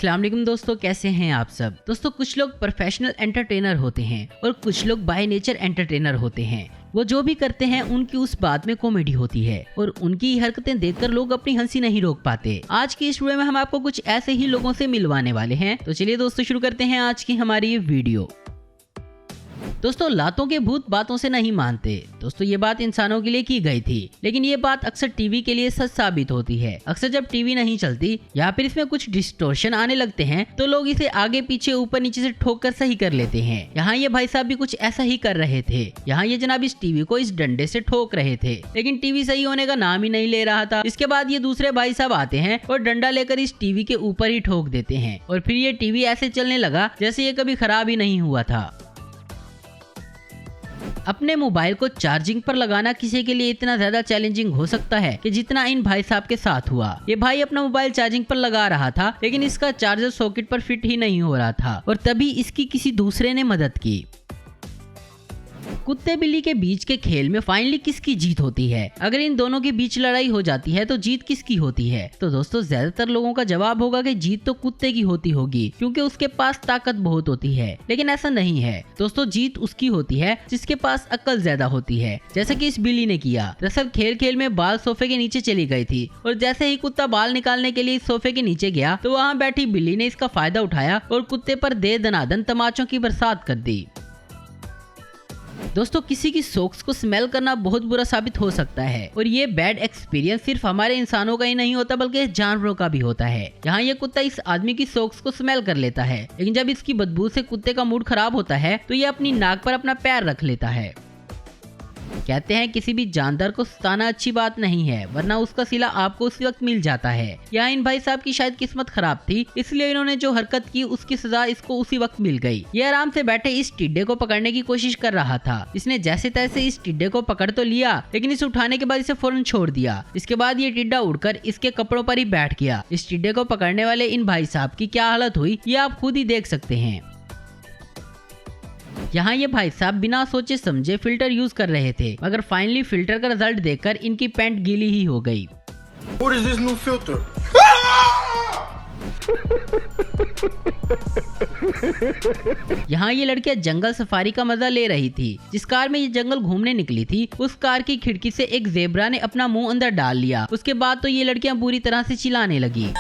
अस्सलाम वालेकुम दोस्तों, कैसे हैं आप सब। दोस्तों कुछ लोग प्रोफेशनल एंटरटेनर होते हैं और कुछ लोग बाय नेचर एंटरटेनर होते हैं। वो जो भी करते हैं उनकी उस बात में कॉमेडी होती है और उनकी हरकतें देखकर लोग अपनी हंसी नहीं रोक पाते। आज की इस वीडियो में हम आपको कुछ ऐसे ही लोगों से मिलवाने वाले हैं। तो चलिए दोस्तों शुरू करते हैं आज की हमारी ये वीडियो। दोस्तों लातों के भूत बातों से नहीं मानते। दोस्तों ये बात इंसानों के लिए की गई थी, लेकिन ये बात अक्सर टीवी के लिए सच साबित होती है। अक्सर जब टीवी नहीं चलती या फिर इसमें कुछ डिस्टोर्शन आने लगते हैं तो लोग इसे आगे पीछे ऊपर नीचे से ठोक कर सही कर लेते हैं। यहाँ ये भाई साहब भी कुछ ऐसा ही कर रहे थे। यहाँ ये जनाब इस टीवी को इस डंडे से ठोक रहे थे, लेकिन टीवी सही होने का नाम ही नहीं ले रहा था। इसके बाद ये दूसरे भाई साहब आते हैं और डंडा लेकर इस टीवी के ऊपर ही ठोक देते हैं और फिर ये टीवी ऐसे चलने लगा जैसे ये कभी खराब ही नहीं हुआ था। अपने मोबाइल को चार्जिंग पर लगाना किसी के लिए इतना ज्यादा चैलेंजिंग हो सकता है कि जितना इन भाई साहब के साथ हुआ। ये भाई अपना मोबाइल चार्जिंग पर लगा रहा था, लेकिन इसका चार्जर सॉकेट पर फिट ही नहीं हो रहा था और तभी इसकी किसी दूसरे ने मदद की। कुत्ते बिल्ली के बीच के खेल में फाइनली किसकी जीत होती है? अगर इन दोनों के बीच लड़ाई हो जाती है तो जीत किसकी होती है? तो दोस्तों ज्यादातर लोगों का जवाब होगा कि जीत तो कुत्ते की होती होगी, क्योंकि उसके पास ताकत बहुत होती है। लेकिन ऐसा नहीं है दोस्तों, जीत उसकी होती है जिसके पास अक्ल ज्यादा होती है, जैसे कि इस बिल्ली ने किया। दरअसल खेल खेल में बाल सोफे के नीचे चली गई थी और जैसे ही कुत्ता बाल निकालने के लिए इस सोफे के नीचे गया तो वहाँ बैठी बिल्ली ने इसका फायदा उठाया और कुत्ते पर दे दनादन तमाचों की बरसात कर दी। दोस्तों किसी की सॉक्स को स्मेल करना बहुत बुरा साबित हो सकता है और ये बैड एक्सपीरियंस सिर्फ हमारे इंसानों का ही नहीं होता बल्कि जानवरों का भी होता है। यहाँ ये कुत्ता इस आदमी की सॉक्स को स्मेल कर लेता है, लेकिन जब इसकी बदबू से कुत्ते का मूड खराब होता है तो ये अपनी नाक पर अपना पैर रख लेता है। कहते हैं किसी भी जानदार को सताना अच्छी बात नहीं है, वरना उसका सिला आपको उसी वक्त मिल जाता है। यहाँ इन भाई साहब की शायद किस्मत खराब थी, इसलिए इन्होंने जो हरकत की उसकी सजा इसको उसी वक्त मिल गई। ये आराम से बैठे इस टिड्डे को पकड़ने की कोशिश कर रहा था। इसने जैसे तैसे इस टिड्डे को पकड़ तो लिया, लेकिन इसे उठाने के बाद इसे फौरन छोड़ दिया। इसके बाद ये टिड्डा उड़कर इसके कपड़ों पर ही बैठ गया। इस टिड्डे को पकड़ने वाले इन भाई साहब की क्या हालत हुई ये आप खुद ही देख सकते हैं। यहाँ ये भाई साहब बिना सोचे समझे फिल्टर यूज कर रहे थे, मगर फाइनली फिल्टर का रिजल्ट देखकर इनकी पैंट गीली ही हो गई। What is this new filter? यहाँ ये लड़कियां जंगल सफारी का मजा ले रही थी। जिस कार में ये जंगल घूमने निकली थी उस कार की खिड़की से एक ज़ेब्रा ने अपना मुंह अंदर डाल लिया। उसके बाद तो ये लड़कियां बुरी तरह से चिल्लाने लगी।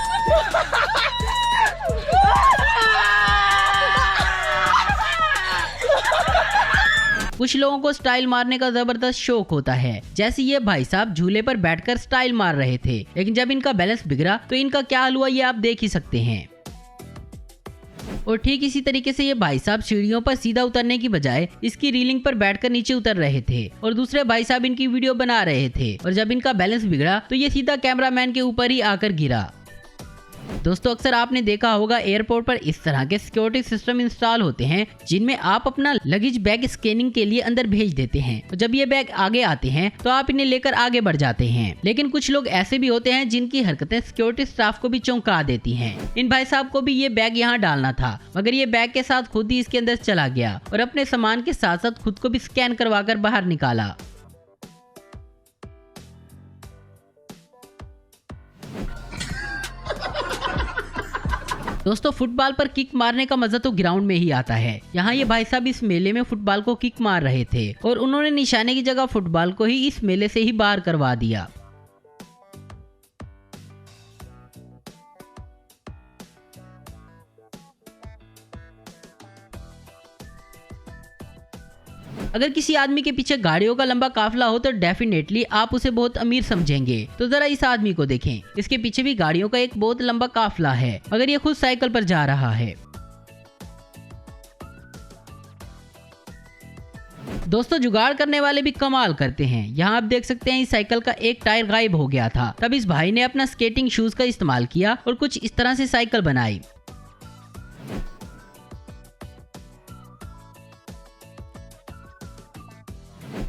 कुछ लोगों को स्टाइल मारने का जबरदस्त शौक होता है, जैसे ये भाई साहब झूले पर बैठकर स्टाइल मार रहे थे, लेकिन जब इनका बैलेंस बिगड़ा तो इनका क्या हाल हुआ ये आप देख ही सकते हैं। और ठीक इसी तरीके से ये भाई साहब सीढ़ियों पर सीधा उतरने की बजाय इसकी रीलिंग पर बैठकर नीचे उतर रहे थे और दूसरे भाई साहब इनकी वीडियो बना रहे थे, और जब इनका बैलेंस बिगड़ा तो ये सीधा कैमरामैन के ऊपर ही आकर गिरा। दोस्तों अक्सर आपने देखा होगा एयरपोर्ट पर इस तरह के सिक्योरिटी सिस्टम इंस्टॉल होते हैं जिनमें आप अपना लगेज बैग स्कैनिंग के लिए अंदर भेज देते हैं और जब ये बैग आगे आते हैं तो आप इन्हें लेकर आगे बढ़ जाते हैं। लेकिन कुछ लोग ऐसे भी होते हैं जिनकी हरकतें सिक्योरिटी स्टाफ को भी चौंका देती हैं। इन भाई साहब को भी ये बैग यहाँ डालना था, मगर ये बैग के साथ खुद ही इसके अंदर चला गया और अपने सामान के साथ साथ खुद को भी स्कैन करवा कर बाहर निकाला। दोस्तों फुटबॉल पर किक मारने का मजा तो ग्राउंड में ही आता है। यहाँ ये भाई साहब इस मेले में फुटबॉल को किक मार रहे थे और उन्होंने निशाने की जगह फुटबॉल को ही इस मेले से ही बाहर करवा दिया। अगर किसी आदमी के पीछे गाड़ियों का लंबा काफिला हो तो डेफिनेटली आप उसे बहुत अमीर समझेंगे। तो जरा इस आदमी को देखें, इसके पीछे भी गाड़ियों का एक बहुत लंबा काफिला है, मगर ये खुद साइकिल पर जा रहा है। दोस्तों जुगाड़ करने वाले भी कमाल करते हैं। यहाँ आप देख सकते हैं इस साइकिल का एक टायर गायब हो गया था, तब इस भाई ने अपना स्केटिंग शूज का इस्तेमाल किया और कुछ इस तरह से साइकिल बनाई।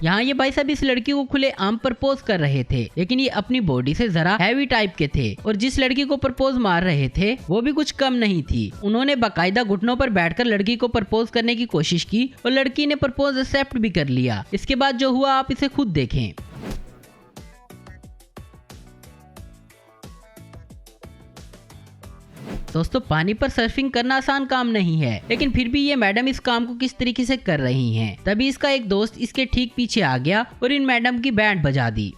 यहाँ ये भाई साहब इस लड़की को खुले आम प्रपोज कर रहे थे, लेकिन ये अपनी बॉडी से जरा हैवी टाइप के थे और जिस लड़की को प्रपोज मार रहे थे वो भी कुछ कम नहीं थी। उन्होंने बाकायदा घुटनों पर बैठकर लड़की को प्रपोज करने की कोशिश की और लड़की ने प्रपोज एक्सेप्ट भी कर लिया। इसके बाद जो हुआ आप इसे खुद देखें। दोस्तों पानी पर सर्फिंग करना आसान काम नहीं है, लेकिन फिर भी ये मैडम इस काम को किस तरीके से कर रही हैं। तभी इसका एक दोस्त इसके ठीक पीछे आ गया और इन मैडम की बैंड बजा दी।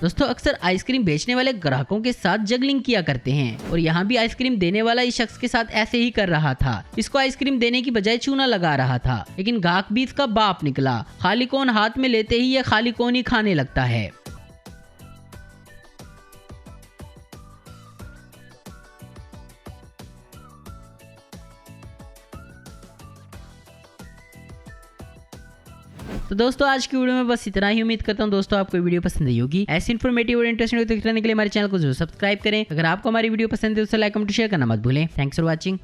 दोस्तों अक्सर आइसक्रीम बेचने वाले ग्राहकों के साथ जगलिंग किया करते हैं और यहाँ भी आइसक्रीम देने वाला इस शख्स के साथ ऐसे ही कर रहा था। इसको आइसक्रीम देने की बजाय चूना लगा रहा था, लेकिन ग्राहक भी इसका बाप निकला। खाली कौन हाथ में लेते ही ये खाली कौन ही खाने लगता है। तो दोस्तों आज की वीडियो में बस इतना ही। उम्मीद करता हूँ दोस्तों आपको वीडियो पसंद आई होगी। ऐसी इन्फॉर्मेटिव और इंटरेस्टिंग वीडियो देखने के लिए हमारे चैनल को जरूर सब्सक्राइब करें। अगर आपको हमारी वीडियो पसंद है तो लाइक कमेंट शेयर करना मत भूलें। Thanks for watching.